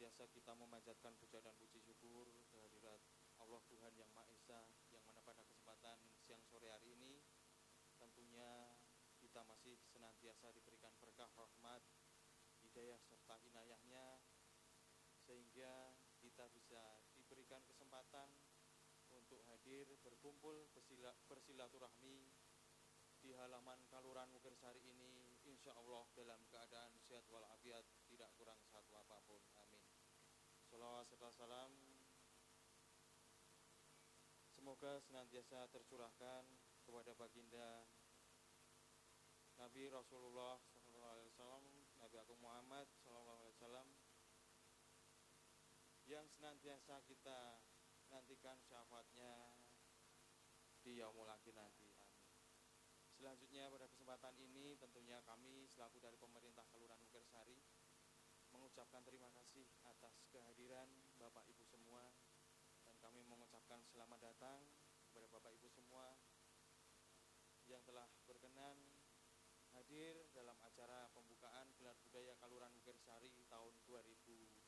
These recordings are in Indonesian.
senantiasa kita memanjatkan puja dan puji syukur kehadirat Allah Tuhan Yang Maha Esa, yang mana pada kesempatan siang sore hari ini tentunya kita masih senantiasa diberikan berkah rahmat, hidayah serta inayahnya, sehingga kita bisa diberikan kesempatan untuk hadir berkumpul bersilaturahmi di halaman Kelurahan Mukirsari ini, insya Allah dalam keadaan sehat walafiat, tidak kurang satu apapun. Amin. Shalawat serta salam semoga senantiasa tercurahkan kepada baginda Nabi Rasulullah SAW, Nabi Agung Muhammad SAW, yang senantiasa kita nantikan syafaatnya di yaumul akhir nanti. Amin. Selanjutnya pada kesempatan ini tentunya kami selaku dari pemerintah Kelurahan Mukirsari mengucapkan terima kasih atas kehadiran Bapak Ibu semua, dan kami mengucapkan selamat datang kepada Bapak Ibu semua yang telah berkenan hadir dalam acara pembukaan Gelar Budaya Kelurahan Mukirsari tahun 2025.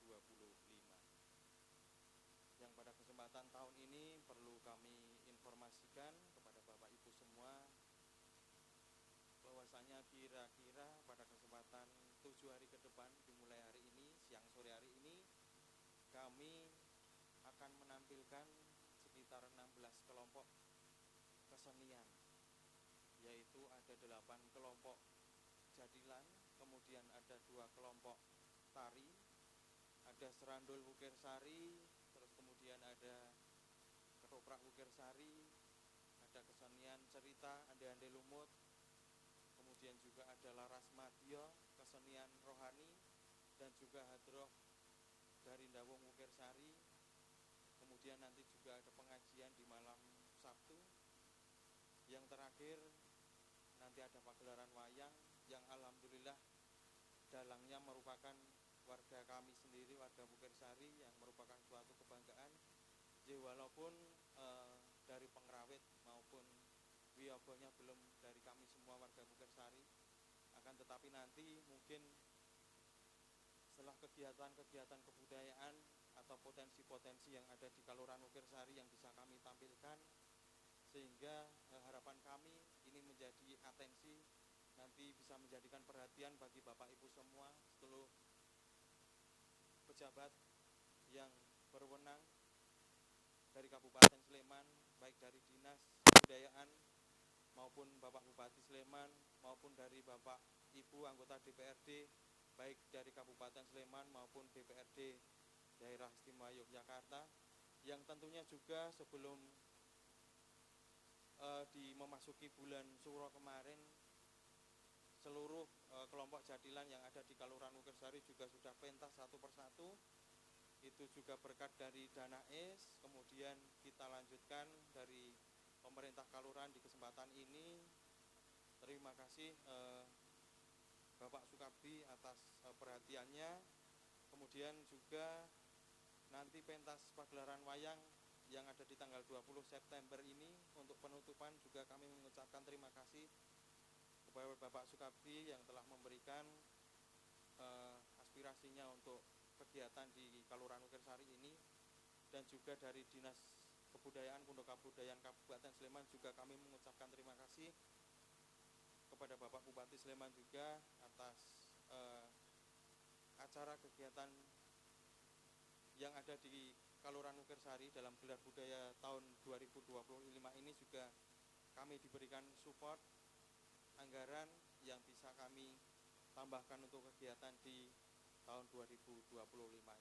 Yang pada kesempatan tahun ini perlu kami informasikan kepada Bapak Ibu semua bahwasanya kira-kira pada kesempatan 7 hari ke depan dimulai hari ini, siang sore hari ini, kami akan menampilkan sekitar 16 kelompok kesenian, yaitu ada 8 kelompok jadilan, kemudian ada 2 kelompok tari, ada serandul Mukirsari, terus kemudian ada ketoprak Mukirsari, ada kesenian cerita ande-ande lumut, kemudian juga ada laras madya, kesenian rohani, dan juga hadroh dari Ndawung Mukirsari. Kemudian nanti juga ada pengajian di malam Sabtu. Yang terakhir nanti ada pagelaran wayang yang alhamdulillah dalangnya merupakan warga kami sendiri, warga Mukirsari, yang merupakan suatu kebanggaan. Jadi walaupun dari pengrawit maupun wiyogonya belum dari kami semua warga Mukirsari, akan tetapi nanti mungkin setelah kegiatan-kegiatan kebudayaan atau potensi-potensi yang ada di Kelurahan Mukirsari yang bisa kami tampilkan, sehingga harapan kami ini menjadi atensi, nanti bisa menjadikan perhatian bagi Bapak Ibu semua, seluruh pejabat yang berwenang dari Kabupaten Sleman, baik dari Dinas Kebudayaan maupun Bapak Bupati Sleman, maupun dari Bapak Ibu anggota DPRD, baik dari Kabupaten Sleman maupun DPRD Daerah Istimewa Yogyakarta, yang tentunya juga sebelum memasuki bulan Suro kemarin, seluruh kelompok jadilan yang ada di Kelurahan Mukirsari juga sudah pentas satu persatu. Itu juga berkat dari dana es. Kemudian kita lanjutkan dari pemerintah Kelurahan di kesempatan ini. Terima kasih Bapak Sukabdi atas perhatiannya. Kemudian juga nanti pentas pagelaran wayang yang ada di tanggal 20 September ini, untuk penutupan juga kami mengucapkan terima kasih kepada Bapak Sukabdi yang telah memberikan aspirasinya untuk kegiatan di Kelurahan Mukirsari ini, dan juga dari Dinas Kebudayaan Pondok Kabudayaan Kabupaten Sleman juga kami mengucapkan terima kasih kepada Bapak Bupati Sleman juga atas acara kegiatan yang ada di Kelurahan Mukirsari dalam Gelar Budaya tahun 2025 ini. Juga kami diberikan support anggaran yang bisa kami tambahkan untuk kegiatan di tahun 2025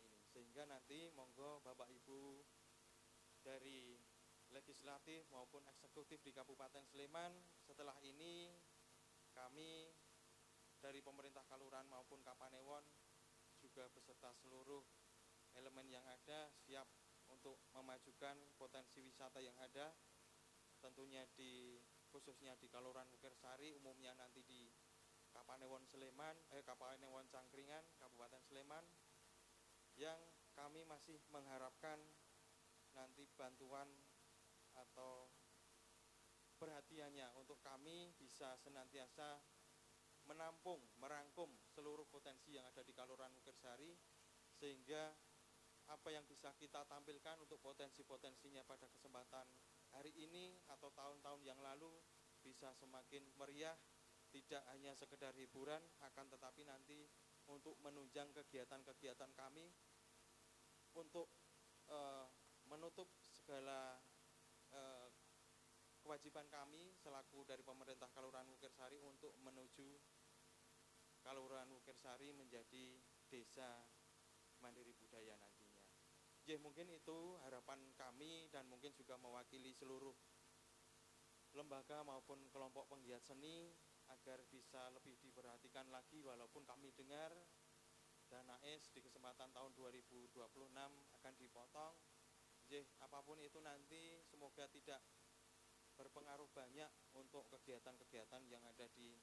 ini, sehingga nanti monggo Bapak Ibu dari legislatif maupun eksekutif di Kabupaten Sleman, setelah ini kami dari pemerintah Kelurahan maupun Kapanewon juga beserta seluruh elemen yang ada siap untuk memajukan potensi wisata yang ada, tentunya khususnya di Kelurahan Mukirsari, umumnya nanti di Kapanewon Cangkringan, Kabupaten Sleman, yang kami masih mengharapkan nanti bantuan atau perhatiannya untuk kami bisa senantiasa menampung, merangkum seluruh potensi yang ada di Kelurahan Mukirsari, sehingga apa yang bisa kita tampilkan untuk potensi-potensinya pada kesempatan hari ini atau tahun-tahun yang lalu bisa semakin meriah, tidak hanya sekedar hiburan, akan tetapi nanti untuk menunjang kegiatan-kegiatan kami, untuk menutup segala kewajiban kami selaku dari pemerintah Kelurahan Wukirsari untuk menuju Kelurahan Wukirsari menjadi desa mandiri budaya nantinya. Mungkin itu harapan kami dan mungkin juga mewakili seluruh lembaga maupun kelompok penggiat seni agar bisa lebih diperhatikan lagi, walaupun kami dengar dana AIS di kesempatan tahun 2026 akan dipotong. Apapun itu nanti semoga tidak berpengaruh banyak untuk kegiatan-kegiatan yang ada di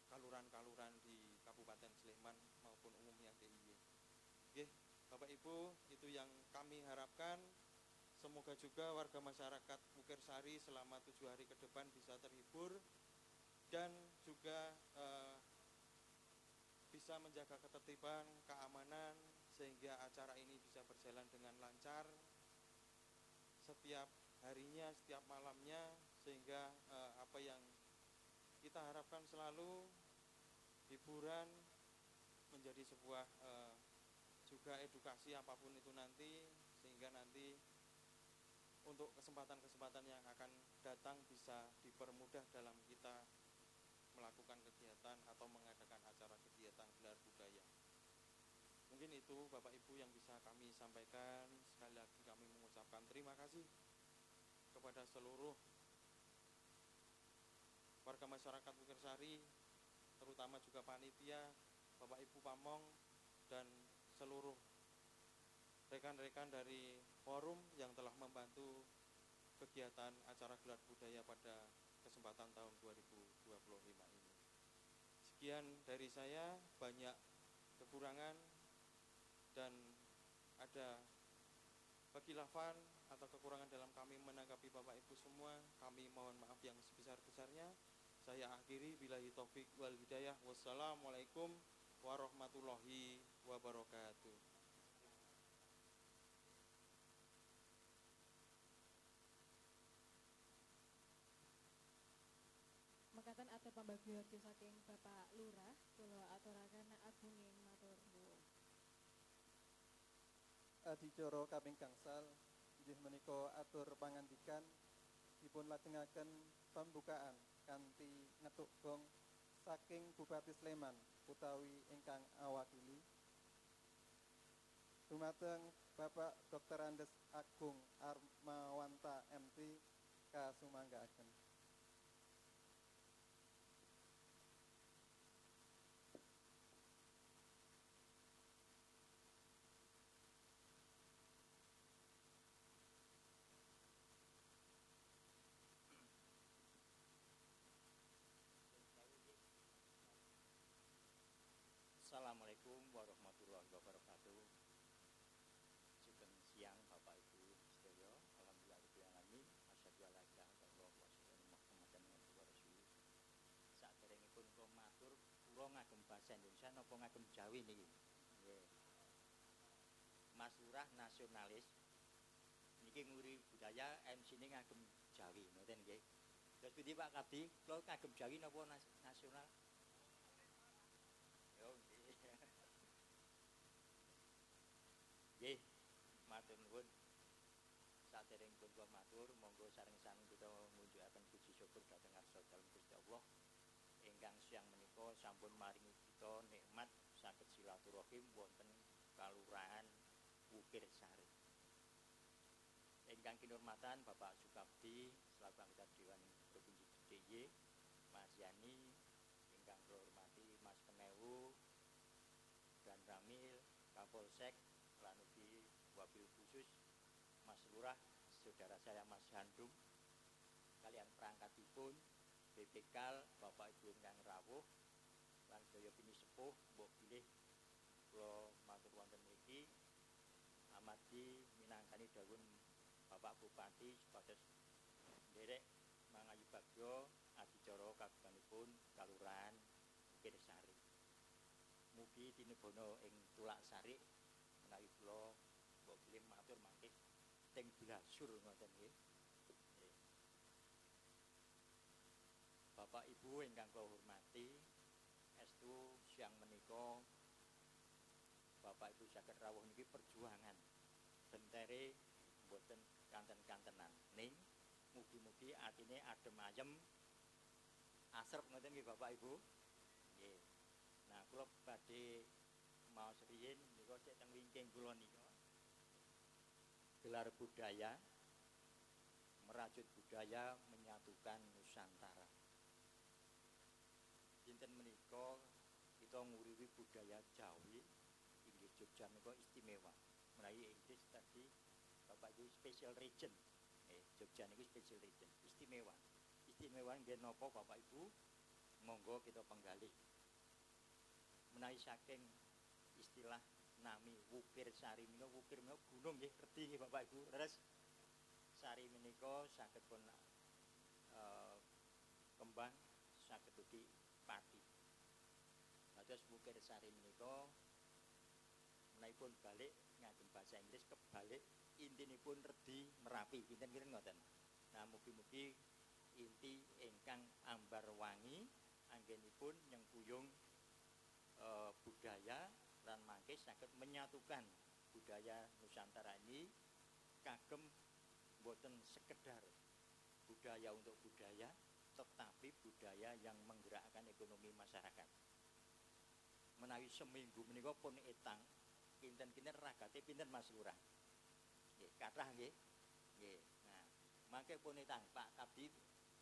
kalurahan-kalurahan di Kabupaten Sleman maupun umumnya DIY. Bapak Ibu, itu yang kami harapkan. Semoga juga warga masyarakat Wukirsari selama 7 hari ke depan bisa terhibur dan juga bisa menjaga ketertiban, keamanan, sehingga acara ini bisa berjalan dengan lancar setiap harinya, setiap malamnya, sehingga apa yang kita harapkan selalu, hiburan menjadi sebuah juga edukasi apapun itu nanti, sehingga nanti untuk kesempatan-kesempatan yang akan datang bisa dipermudah dalam kita melakukan kegiatan atau mengadakan acara kegiatan gelar budaya. Mungkin itu Bapak Ibu yang bisa kami sampaikan. Sekali lagi kami mengucapkan terima kasih kepada seluruh warga masyarakat Wukirsari, terutama juga panitia, Bapak Ibu Pamong, dan seluruh rekan-rekan dari forum yang telah membantu kegiatan acara gelar budaya pada kesempatan tahun 2025 ini. Sekian dari saya, banyak kekurangan dan ada kekhilafan atau kekurangan dalam kami menanggapi Bapak Ibu semua, kami mohon maaf yang sebesar-besarnya. Saya akhiri, billahi taufik wal hidayah. Wassalamualaikum warahmatullahi wabarakatuh. Mekaten ate pambagiojo saking Bapak Lurah, kula aturaken agunging matur nuwun. Adicara kaping gangsal inggih menika atur pangandikan dipun lajengaken pembukaan kanthi ngetuk gong saking Bupati Sleman utawi ingkang awakili dumateng Bapak Dr. Andes Agung Armawanta MT kasumanggaaken. Assalamualaikum warahmatullahi wabarakatuh. Sugeng siang Bapak Ibu sedaya. Alhamdulillahirabbil alamin. Asyhadu alla ilaha illallah wa asyhadu anna Muhammadan abduhu wa rasuluh. Saderengipun kula matur, kula ngagem basa Indonesia napa ngagem Jawi niki? Nggih. Mas Lurah nasionalis niki nguri budaya, MC-ne ngagem Jawi, ngoten nggih. Terus pundi Pak Kabdi, kula ngagem Jawi napa nasional? Nggih, matur nuwun. Saderengipun kula matur, monggo sareng-sareng kita ngunjukaken puji syukur dhateng ngarsa dalem Gusti Allah ingkang siang menika sampun maringi kita nikmat saged silaturahim wonten Kalurahan Wukirsari. Ingkang kinurmatan Bapak Sukabdi selaku anggota Dewan Provinsi DIY, Mas Yani, ingkang kula hormati Mas Kenewu dan Ramil, Kapolsek, lan ugi wabil khusus Mas Lurah, saudara saya Mas Handung, kalian perangkatipun, BPKAL, Bapak Ibu ingkang rawuh, lan sedaya pinisepuh, mbok bilih kula matur wonten mriki amargi minangkani dawuh Bapak Bupati supados nderek mangayu bagya adicara kagunganipun Kalurahan Wukirsari. Mugi tinebono ing tulak sarik menawi kula mbok bilih matur mangke teng blasur ngoten nggih. Bapak Ibu ingkang kula hormati, estu siang menika Bapak Ibu saged rawuh niki perjuangan bentere mboten kanten-kantenan ning mugi-mugi atine adem ayem asrep ngoten nggih Bapak Ibu. Nggih. Nah, kula badhe maos riyin nika sik teng wingking kula nika. Gelar budaya merajut budaya menyatukan Nusantara. Dinten menika kita nguripi budaya Jawi inggih Jogja menika istimewa. Menawi Inggris tadi Bapak Ibu special region. Jogja niku special region, istimewa. Istimewa nggih napa Bapak Ibu? Monggo kita penggalih. Menawi saking istilah nami Wukir Sari menika wukir menika gunung nggih, redi nggih Bapak Ibu. Terus sari menika saged pun kembang saged ugi pati. Dados Wukir Sari menika menaipun balik ngagem bahasa Inggris kebalik intinipun redi Merapi pinten-pinten ngoten. Nah, mugi-mugi inti ingkang ambar wangi anggenipun nyengkuyung budaya lan mangke saged menyatukan budaya Nusantara ini kagem boten sekedar budaya untuk budaya tetapi budaya yang menggerakkan ekonomi masyarakat. Menawi seminggu menika pun etang kinten-kinten ragate pinten Mas Lurah? Nggih, kathah nggih. Nggih. Nah, mangke pun etang Pak Kabid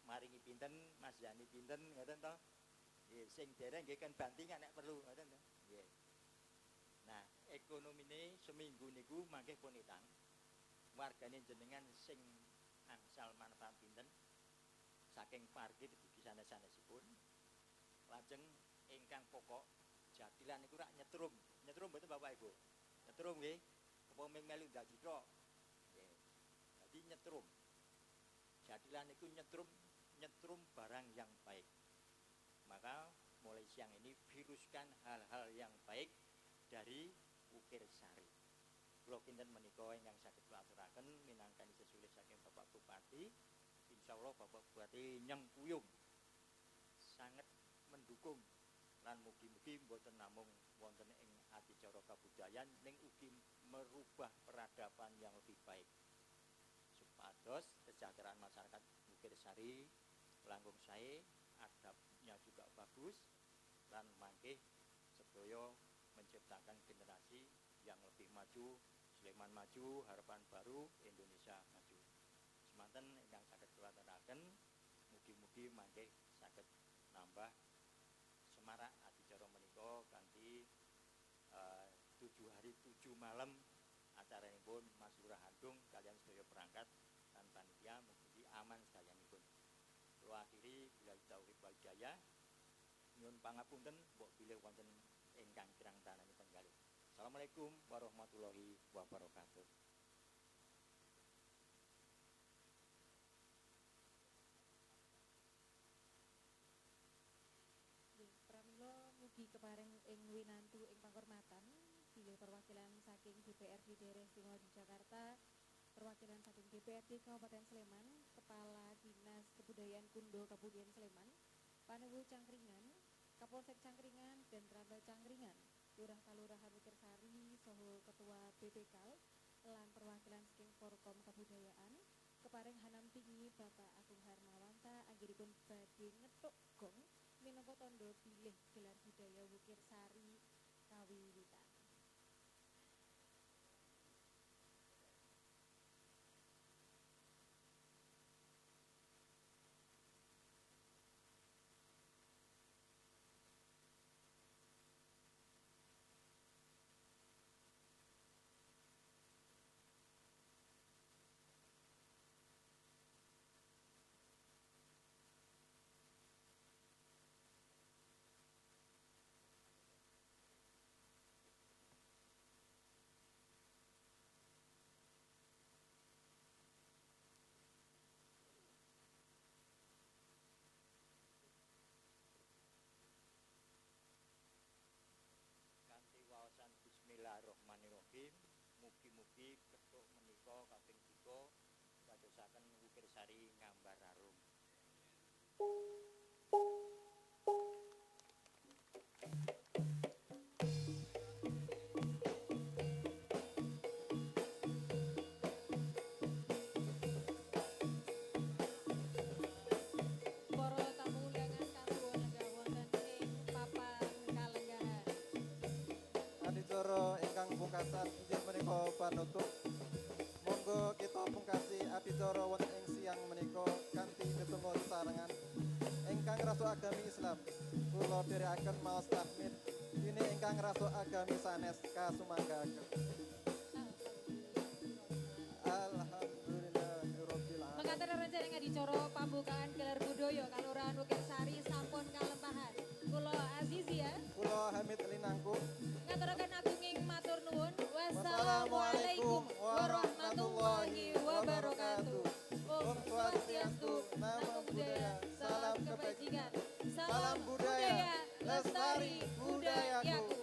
maringi pinten, Mas Yani pinten ngoten to. Nggih, sing dereng nggih kan bantingan nek perlu ngoten to. Nggih. Nah, ekonomine seminggu niku mangke pun etang. Wargane jenengan sing angsal manfaat pinten saking parkir dugi sanes-sanesipun. Lajeng ingkang pokok jadilan niku rak nyetrum. Nyetrum mboten Bapak Ibu? Nyetrum nggih. Apa melu dadi tok. Nggih. Dadi nyetrum. Jadilan niku nyetrum barang yang baik. Maka mulai siang ini viruskan hal-hal yang baik dari Wukir Sari. Kula kinten menika ingkang saged kula aturaken minangkani sesulih saking Bapak Bupati. Insyaallah Bapak Bupati nyengkuyung sangat mendukung lan mugi-mugi mboten namung wonten ing adicara kabudayan ning ugi merubah peradaban yang lebih baik. Supados kesejahteraan masyarakat Wukir Sari langkung sae, adabnya juga bagus lan mangke sedaya menciptakan generasi yang lebih maju, Sleman maju, harapan baru, Indonesia maju. Semanten ingkang saged kula aturaken, mugi-mugi mangke saged nambah semarak adicara menika kanthi 7 hari 7 malam acaranipun Mas Lurah Handung kalian sedaya perangkat dan panitia mugi aman sedayanipun. Kula akhiri billahi taufiq wal hidayah. Nyuwun pangapunten mbok bilih wonten ingkang kirang dananipun kalih. Assalamualaikum warahmatullahi wabarakatuh. Nggih, pramila mugi kepareng ing winantu ing panghormatan bilih perwakilan saking DPRD Daerah Istimewa Yogyakarta, perwakilan saking DPRD Kabupaten Sleman, Kepala Dinas Kebudayaan Kundo Kabupaten Sleman, Panewu Cangkringan, Kapolsek Cangkringan dan Rambal Cangkringan, Lurah Kalurahan Wukir Sari, Soho Ketua BPKAL, lan perwakilan saking Forkom Kebudayaan, kepareng hanam tinggi Bapak Agung Harmawanta anggenipun badhe ngethuk gong minangka tandha bilih gelar budaya Wukir Sari kawiwitan. Astagfirullahaladzim. Mugi-mugi ketuk menika kaping 3 dadosaken Wukir Sari ngambar arum. Para tamu undangan kasuwun lenggah wonten ing papan kalenggahan. Adicara ingkang pungkasan inggih menika panutup. Monggo kita pungkasi adicara wonten ing siang menika kanthi ndedonga sesarengan ingkang raso agami Islam. Kula dherekaken maos tahmid dene ingkang raso agami sanes kasumanggaken. Alhamdulillahirabbil alamin. Mengatur rencana adicara pambukaan gelar budaya Kalurahan Wukir Sari sampun kalempahan. Kula Azizia Kula Hamid Linangku. ngaturaken agunging matur nuwun. Wassalamualaikum warahmatullahi wabarakatuh. Om Swastiastu, Namo Buddhaya, salam kebajikan. Salam budaya, lestari budayaku.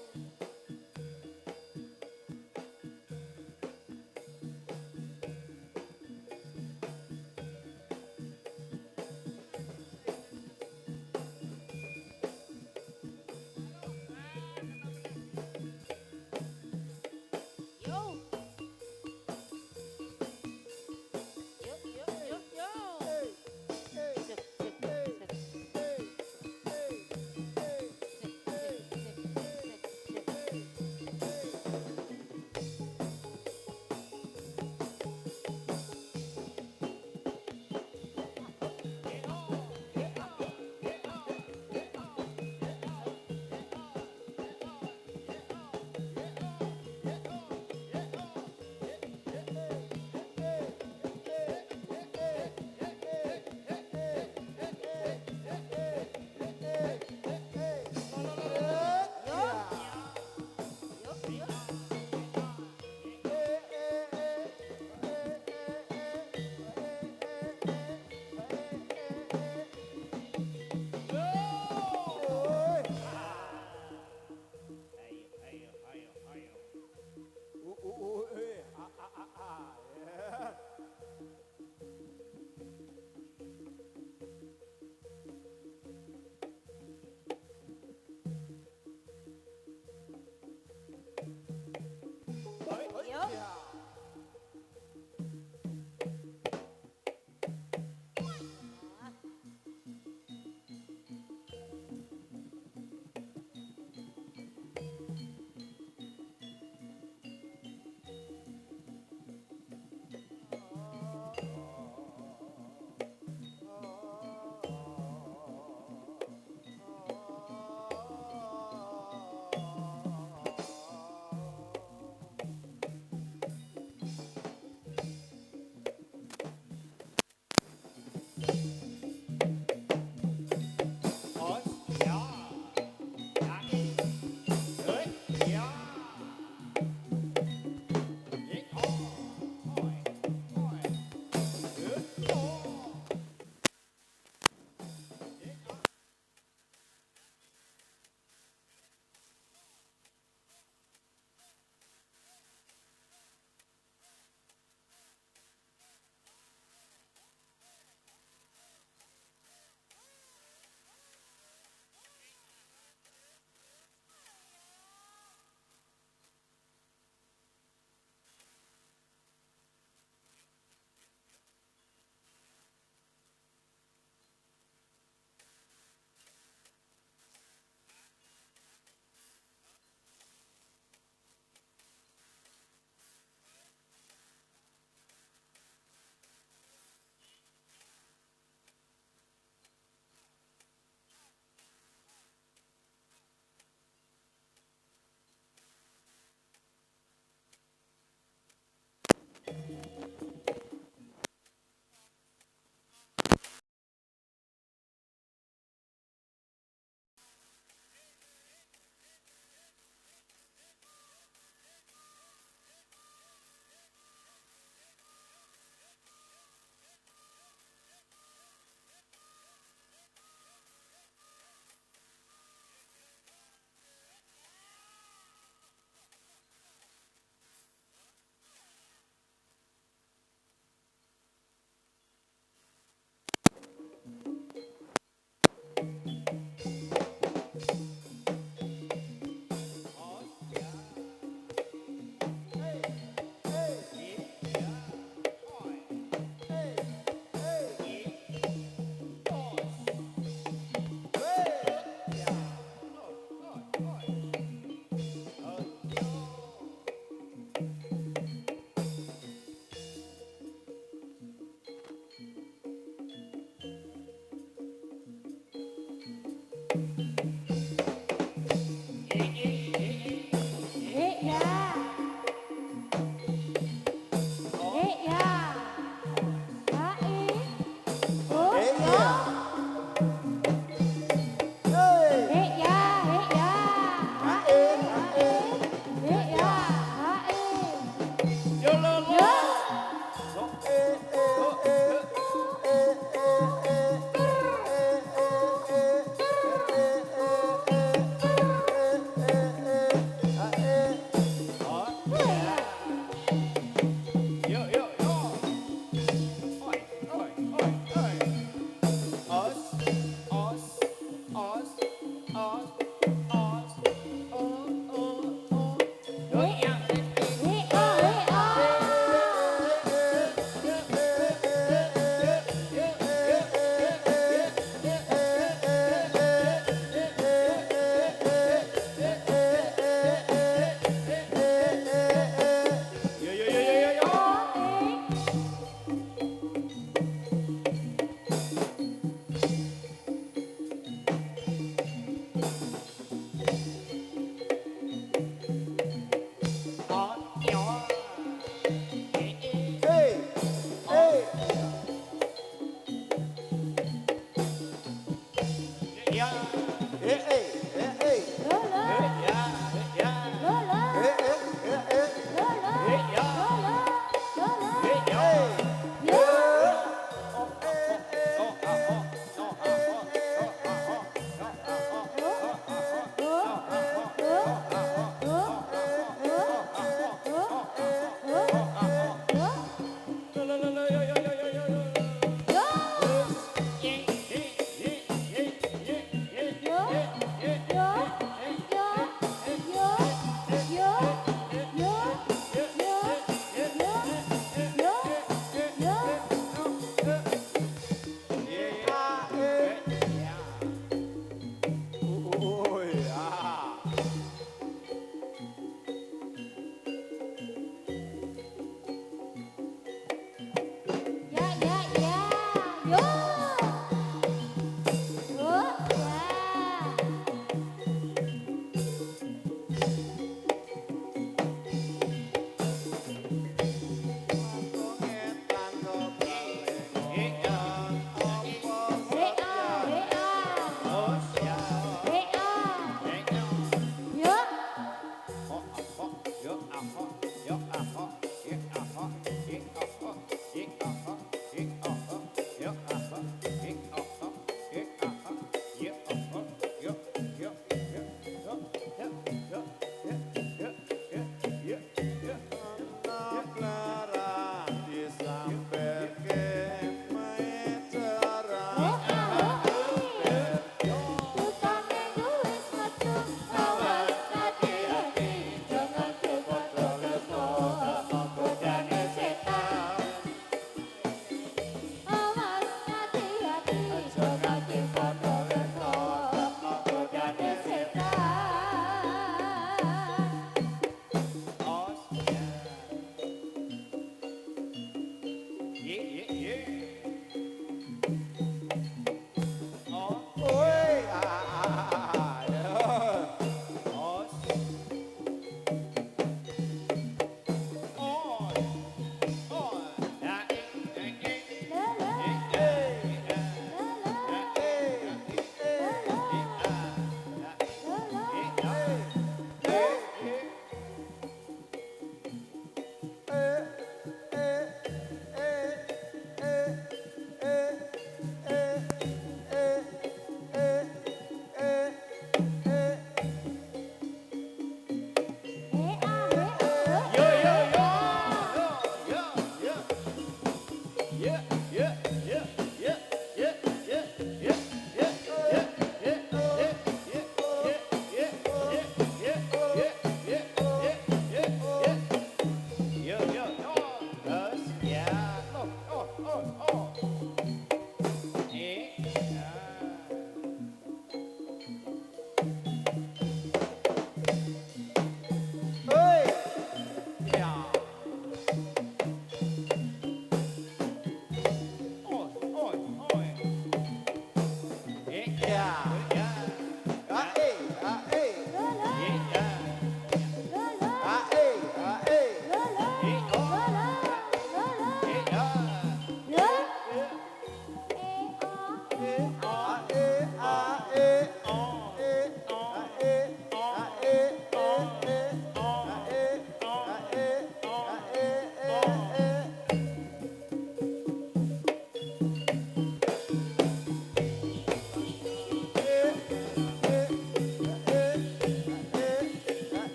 Tukang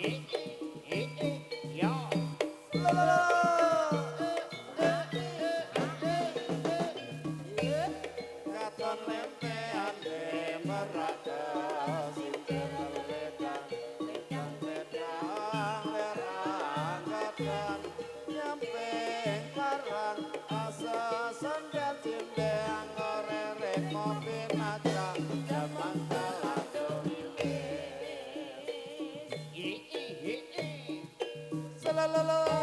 Katon lempean merak sing ledang ledang ledang lerang kadang nyampe parang asa sandat cindeng orere kopi naca jamang kalado selalala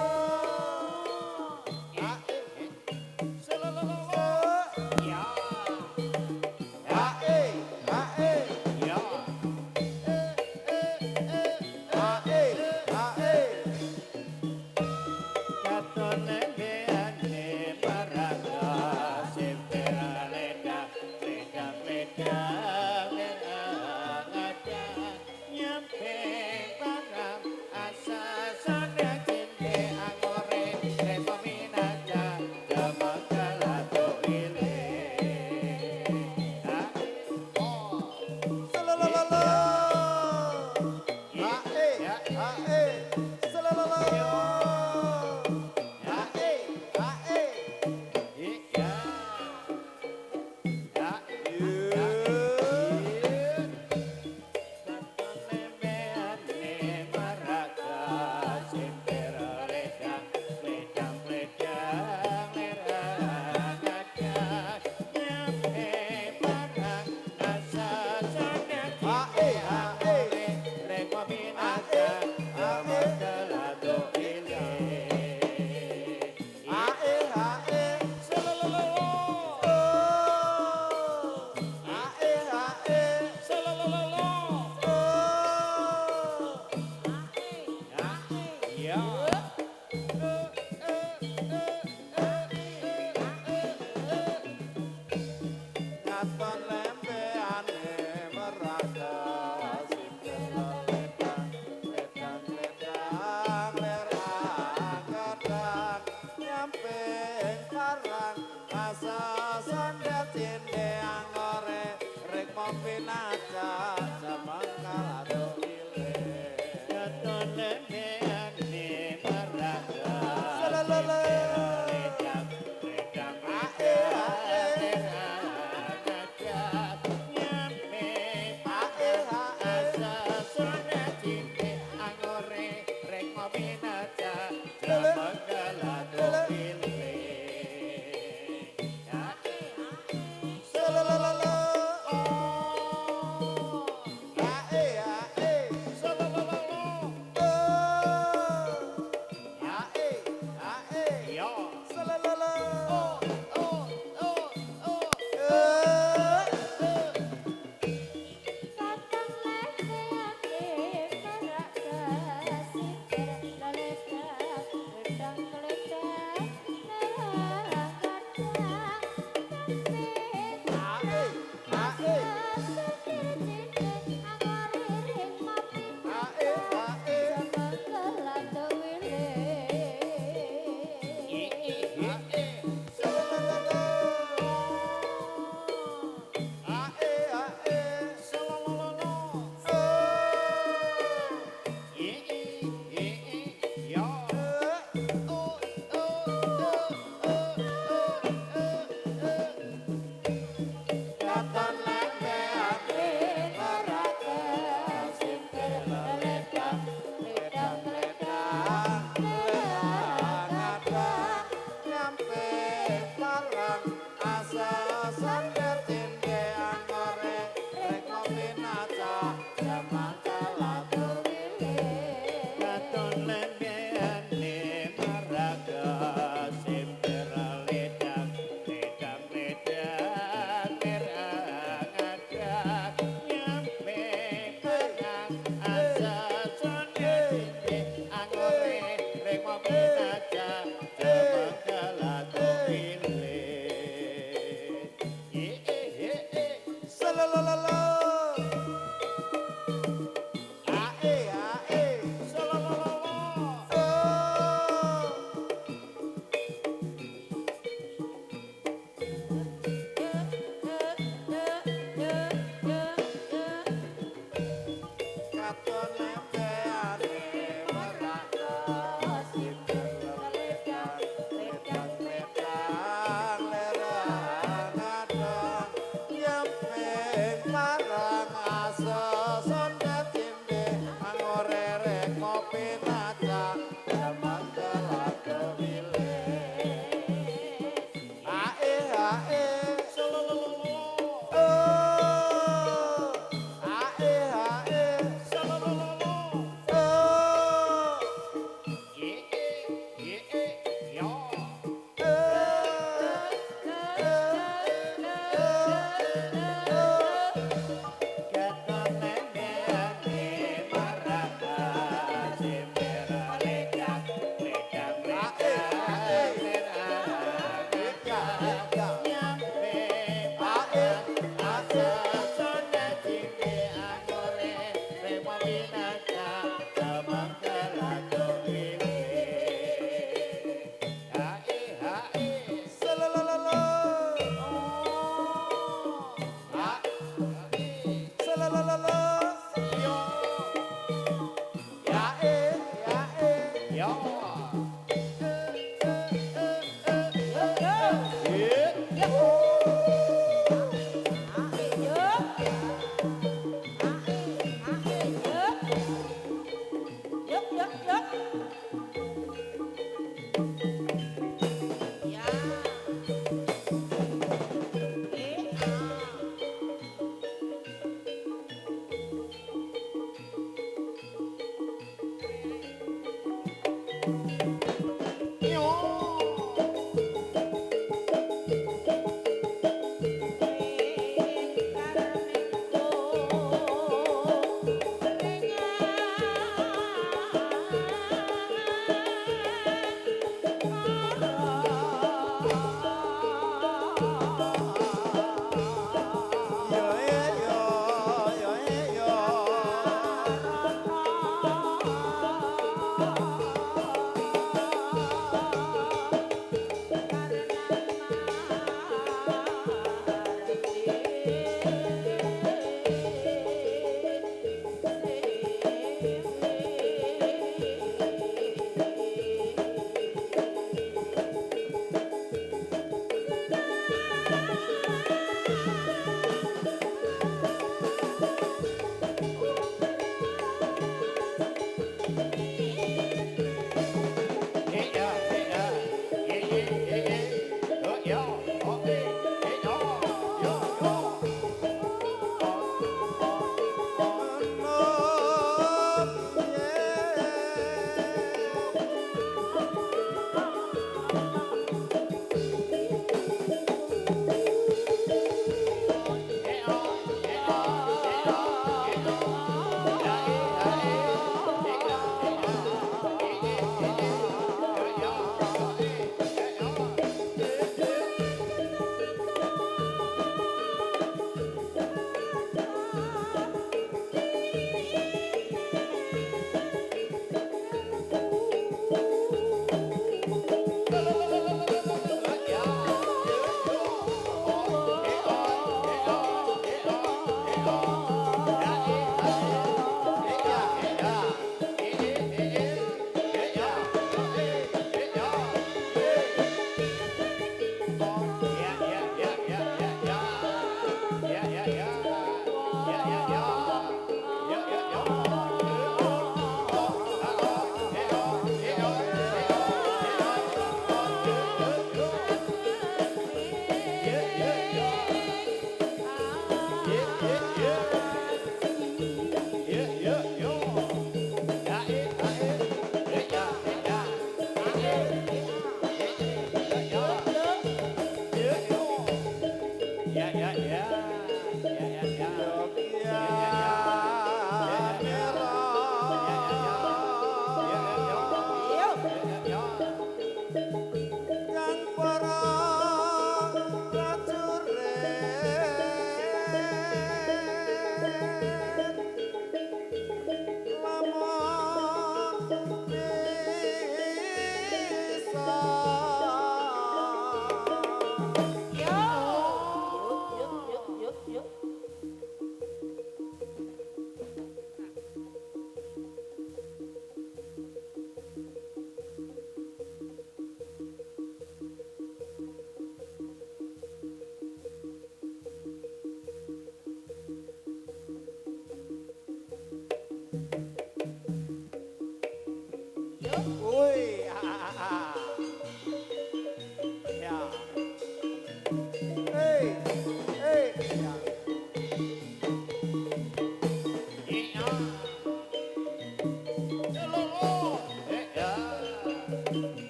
Hey,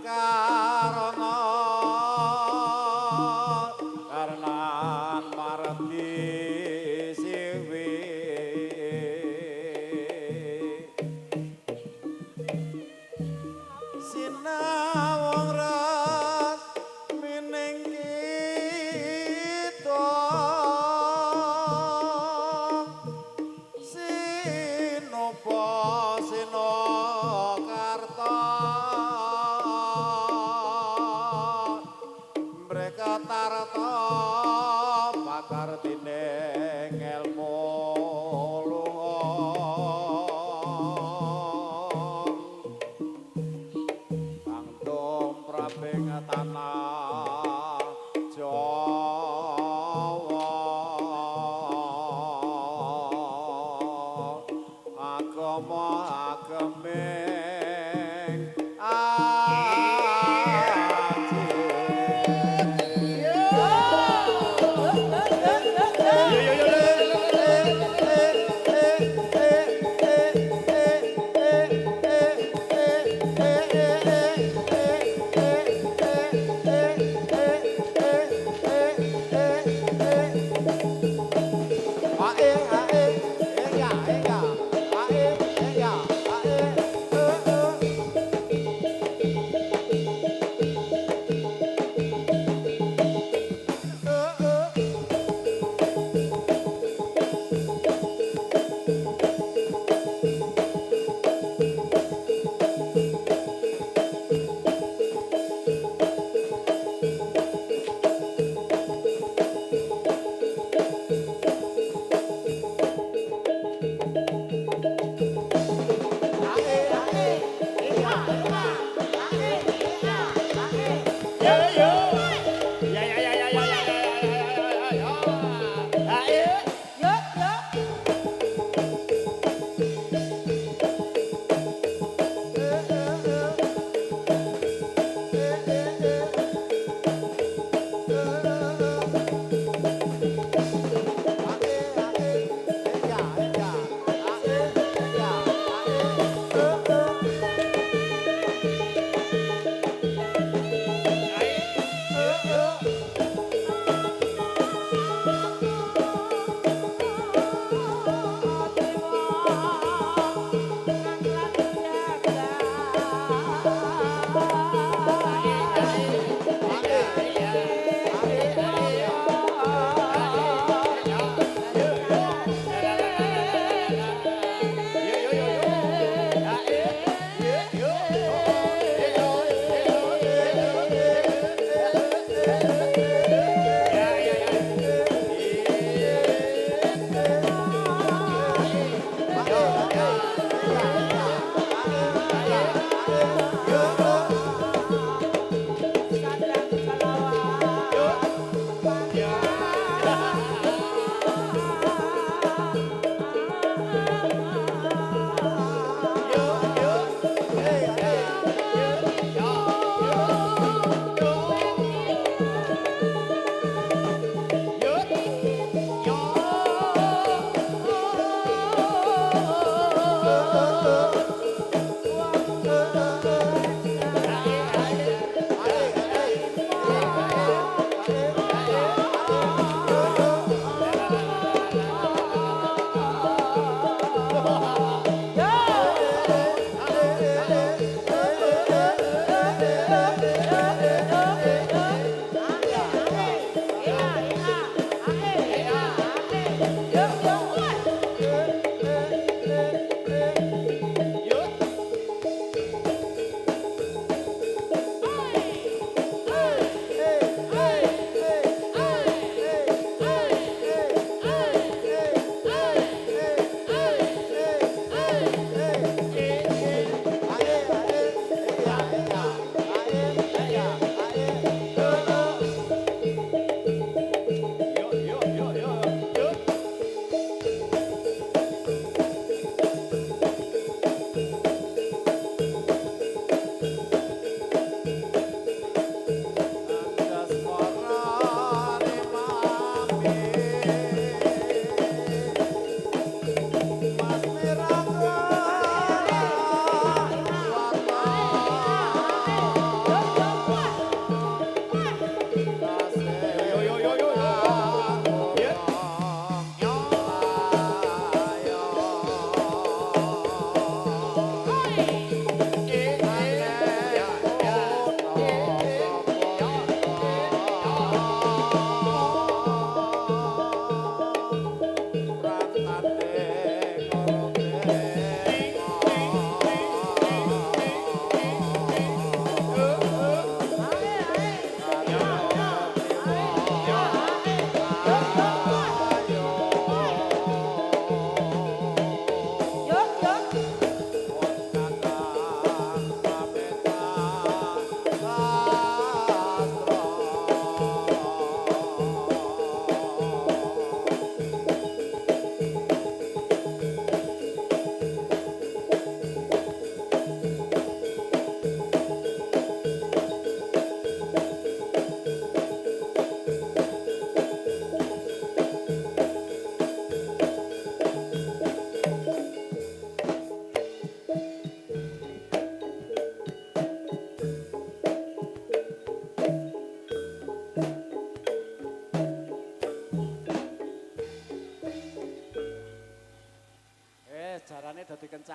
karana karena margi siwi sinawang ras mining kita sinopo sinokarta mereka tarta pakar tining ilmu luhur kang tumraping tanah Jawa agama ageming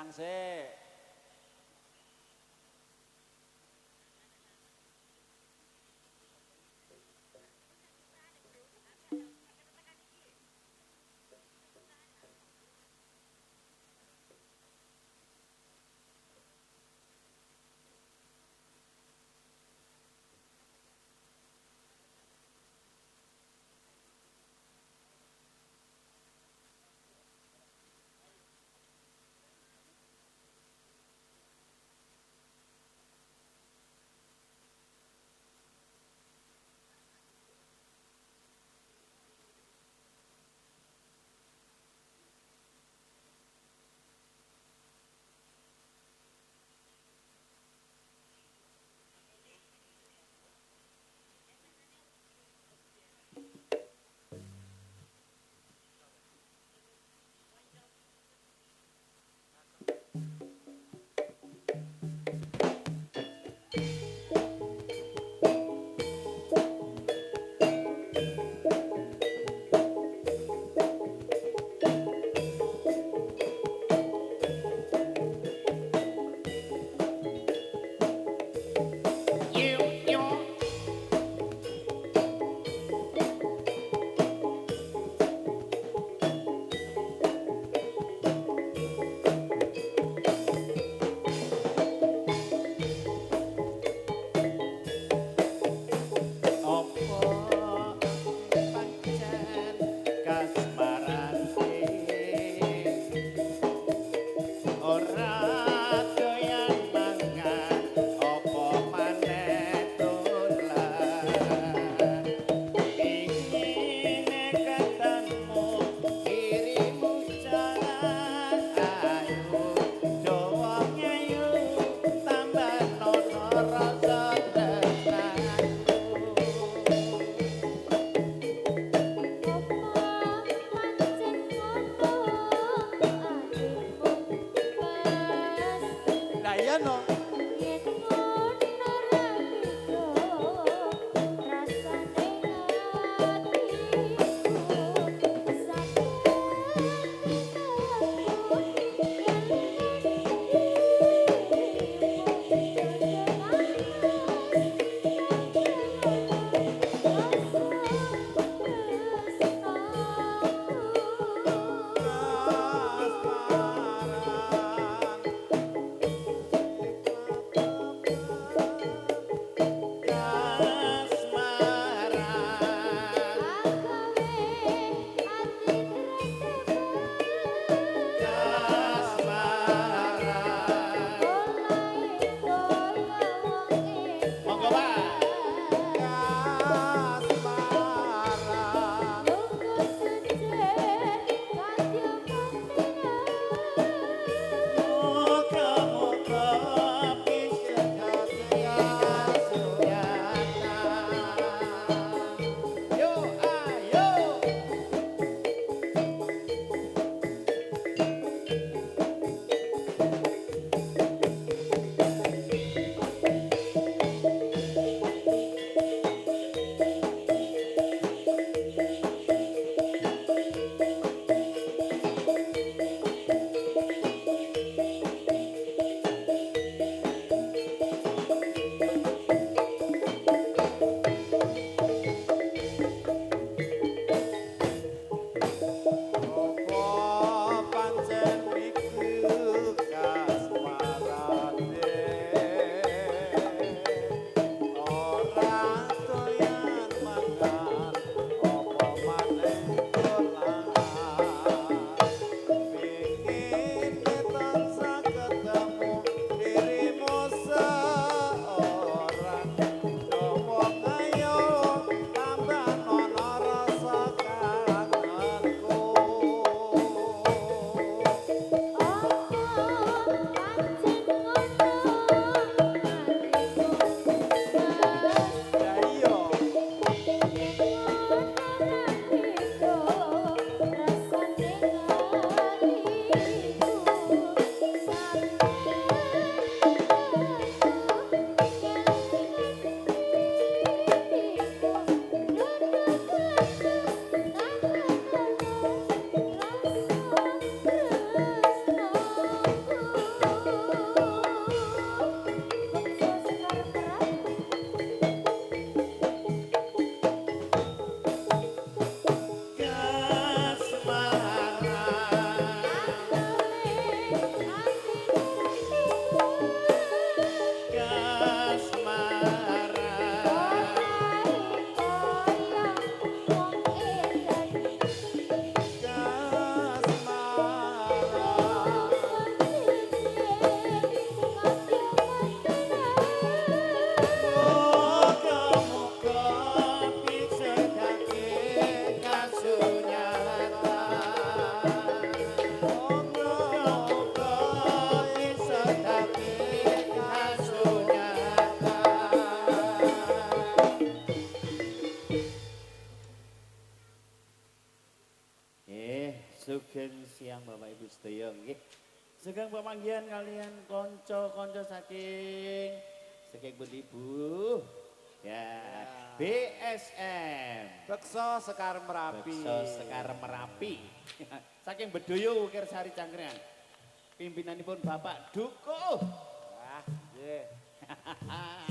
gesang sik. pepanggihan kalian konco-konco saking pundi Bu? Ya, BSM. Beksa Sekar Merapi. Beksa Sekar Merapi. Saking Bedoyo Ukir Sari Cangkringan. Pimpinanipun Bapak Dukuh. Wah, nggih.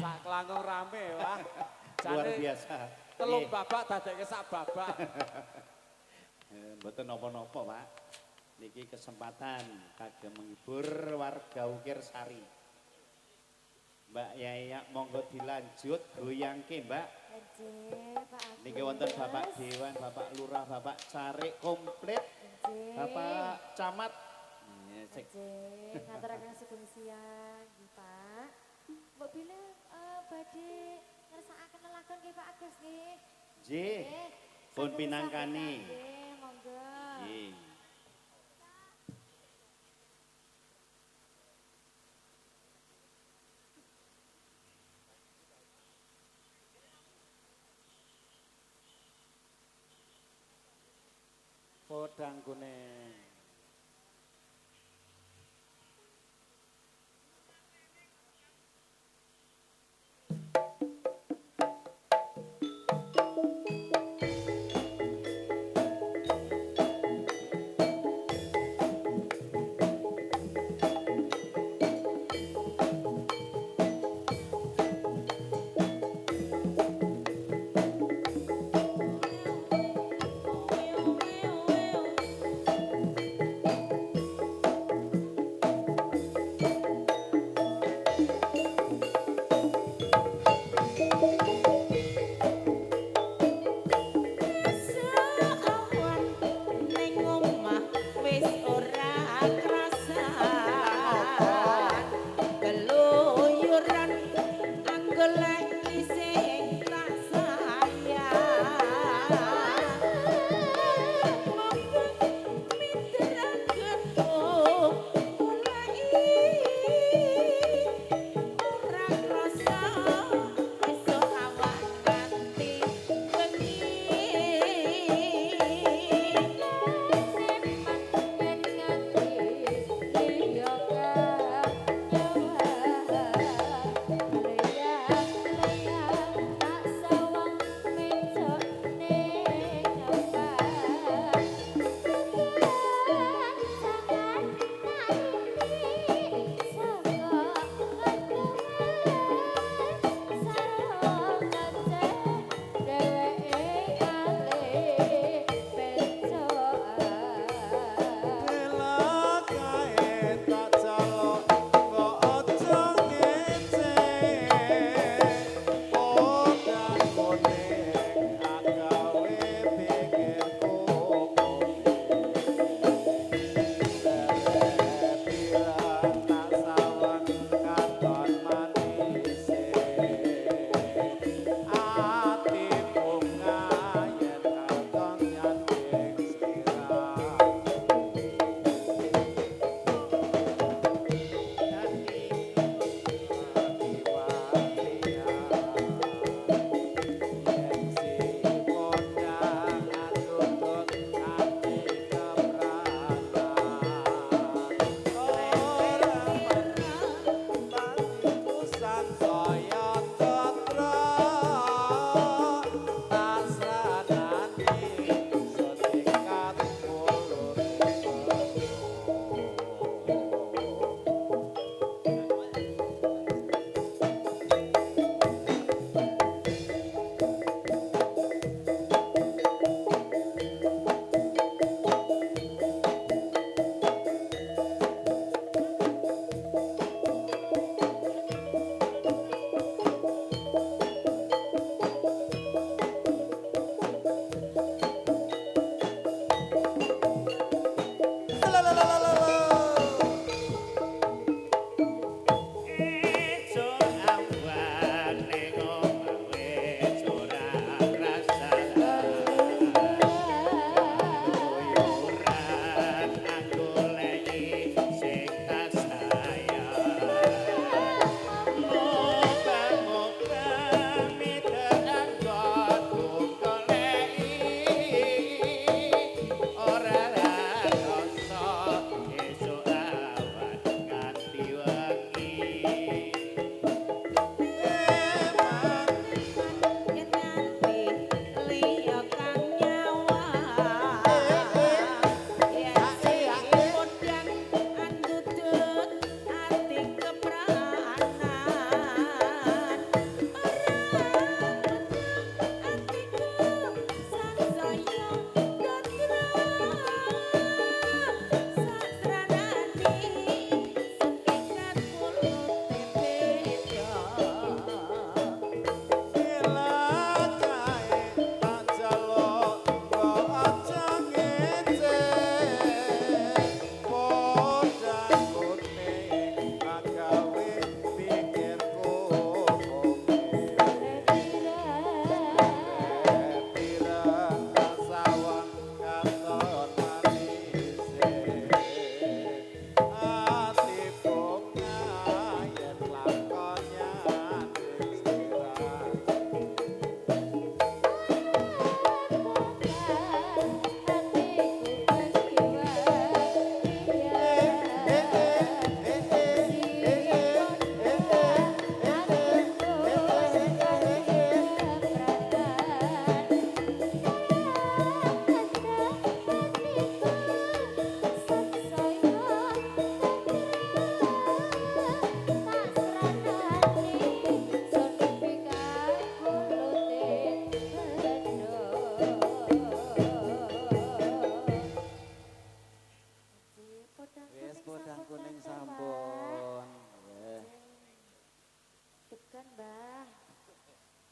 Sak kelangkung rame, wah. Luar Jane biasa. telung Nggih. babak dadekke sak babak. Mboten napa-napa, Pak. Niki kesempatan kagem menghibur warga Ukir Sari. Mbak Yaya monggo dilanjut goyangke, Mbak. Nggih, Pak Agus. Niki wonten Bapak Dewan, Bapak Lurah, Bapak Carik komplit, Nggih. Bapak Camat. Nggih, ngaturaken sugeng siang, nggih, Pak. Mbok bilih badhe ngersakaken lelakon nggih Pak Agus nggih. Nggih. Pun Saged pinangkani. disampaikan, Nggih, monggo. Nggih. Podang kuning.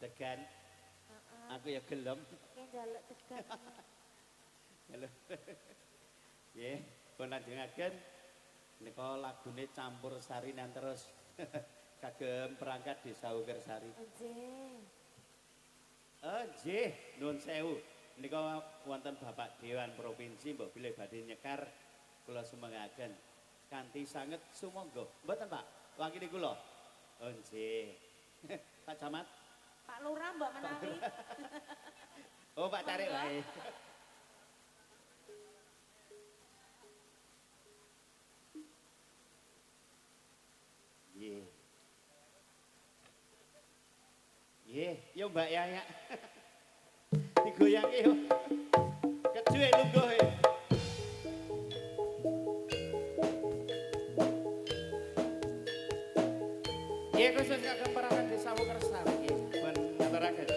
degan. Aku ya gelem. Ki njaluk degan. Halo. Nggih, pun lajengaken menika lagune campur sari nan terus kagem perangkat Desa Ukirsari. Nggih. Nggih, nuwun sewu. Menika wonten Bapak Dewan Provinsi mbok bilih badhe nyekar kula sumengaken kanthi sanget sumangga. Mboten Pak, wakili kula. Nggih. Pak Camat. Pak Lurah mbok menawi. Oh, Pak Tarik wae. Nggih. Nggih, yo Mbak Yaya. Digoyangke yo. Kejuwe lungguh e. Nggih khusus kagem perangkat Desa Ukirsari nggih, pun ngaturaken.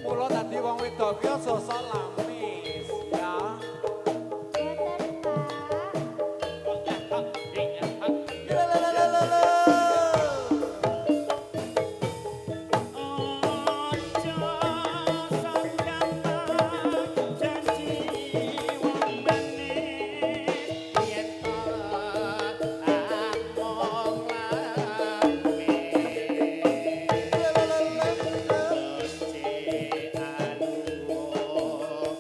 Mula dadi wong wedok ki aja sok lamis, ya. Oh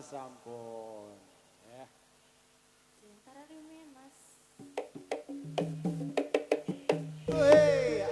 sampun. Ya. Sementara rimen Mas. Wih, ya.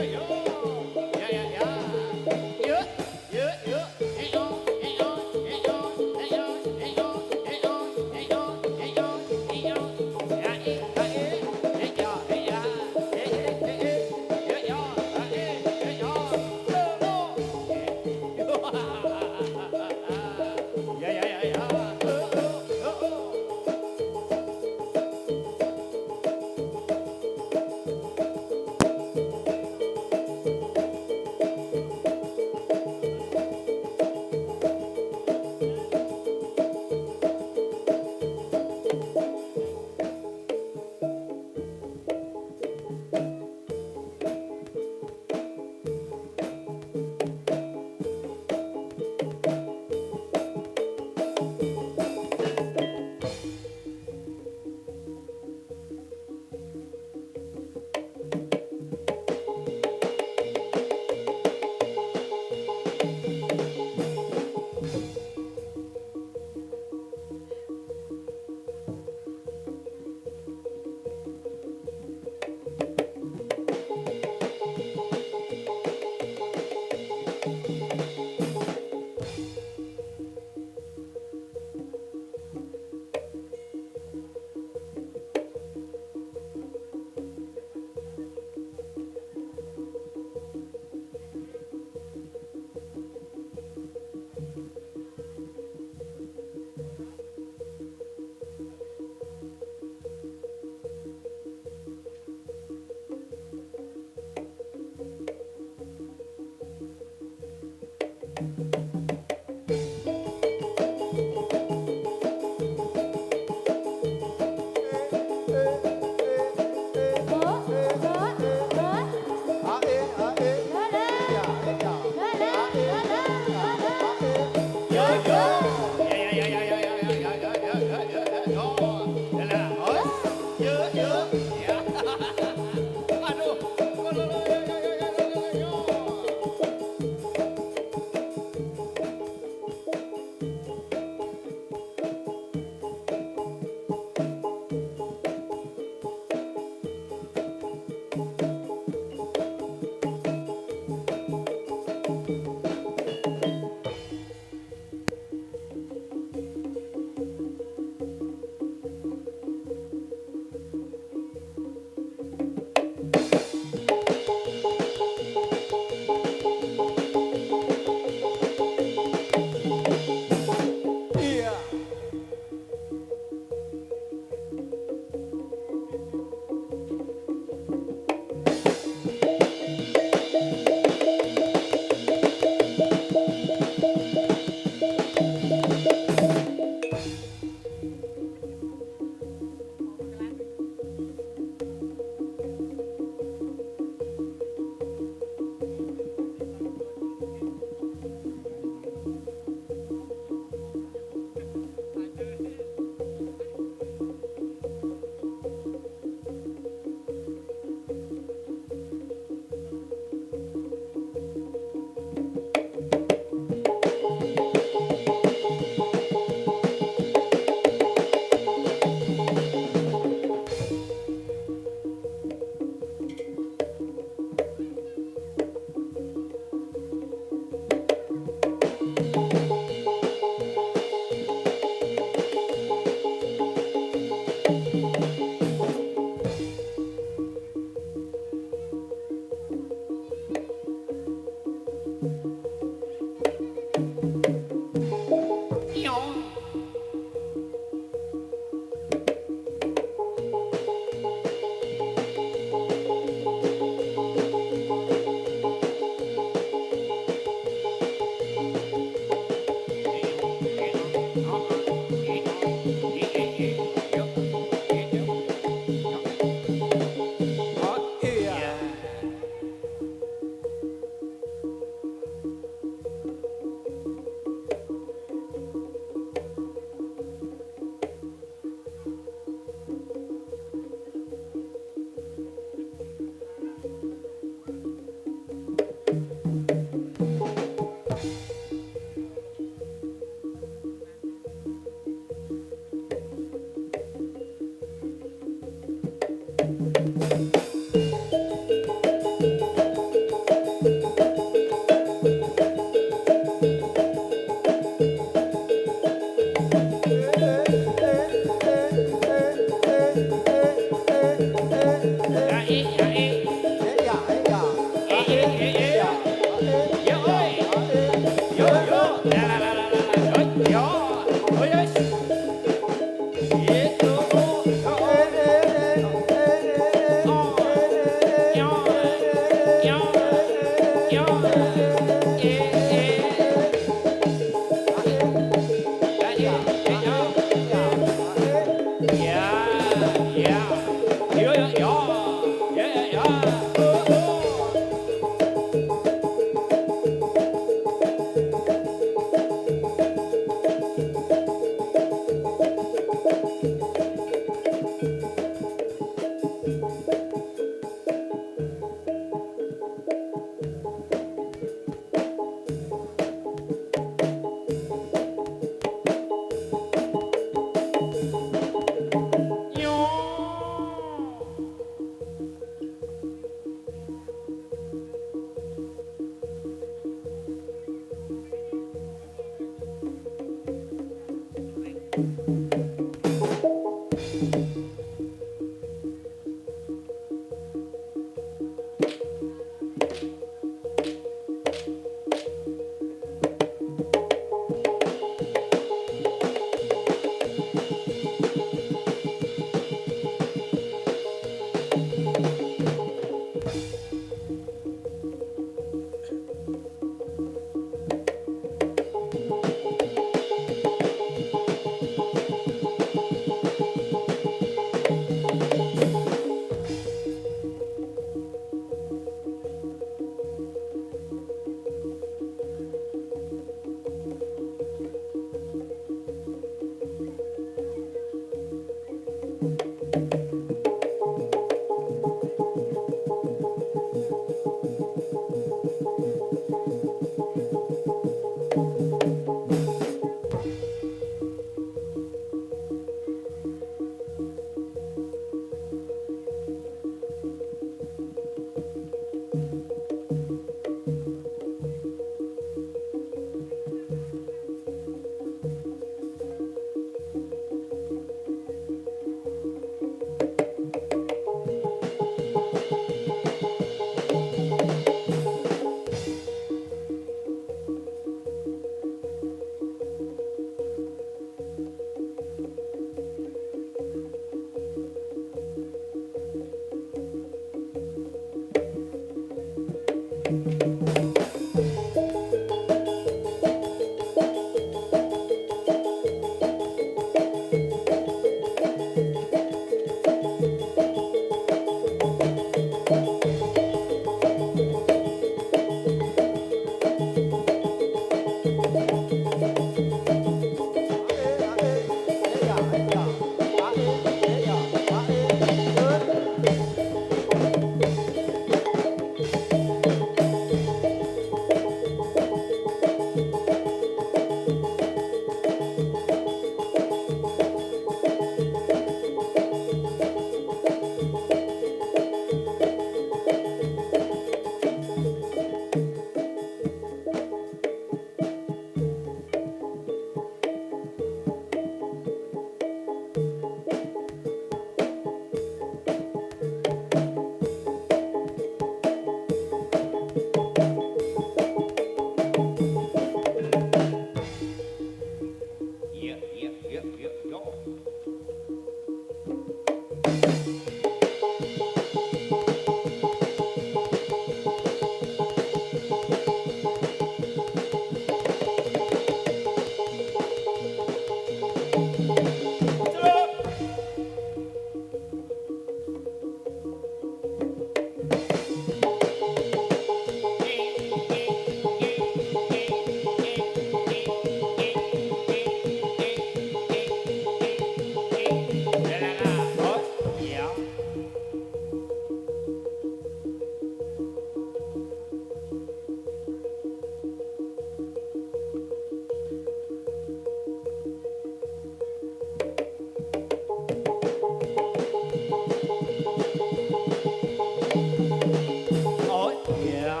Oh iya.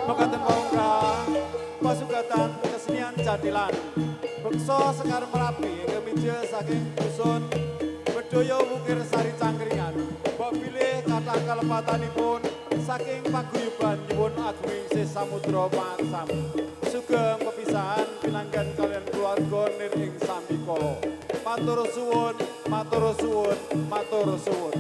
Mekaten paungka pasugatan kesenian jadilan beksa Sekar Merapi ingkang mijil saking dusun Bedaya Wukir Sari Cangkringan mbok bilih kathah kalepatanipun saking paguyuban nyuwun agunging Sih Samudra Paksam sugeng pepisahan pinanggan kalian keluarga niring sambikala matur suwun matur suwun matur suwun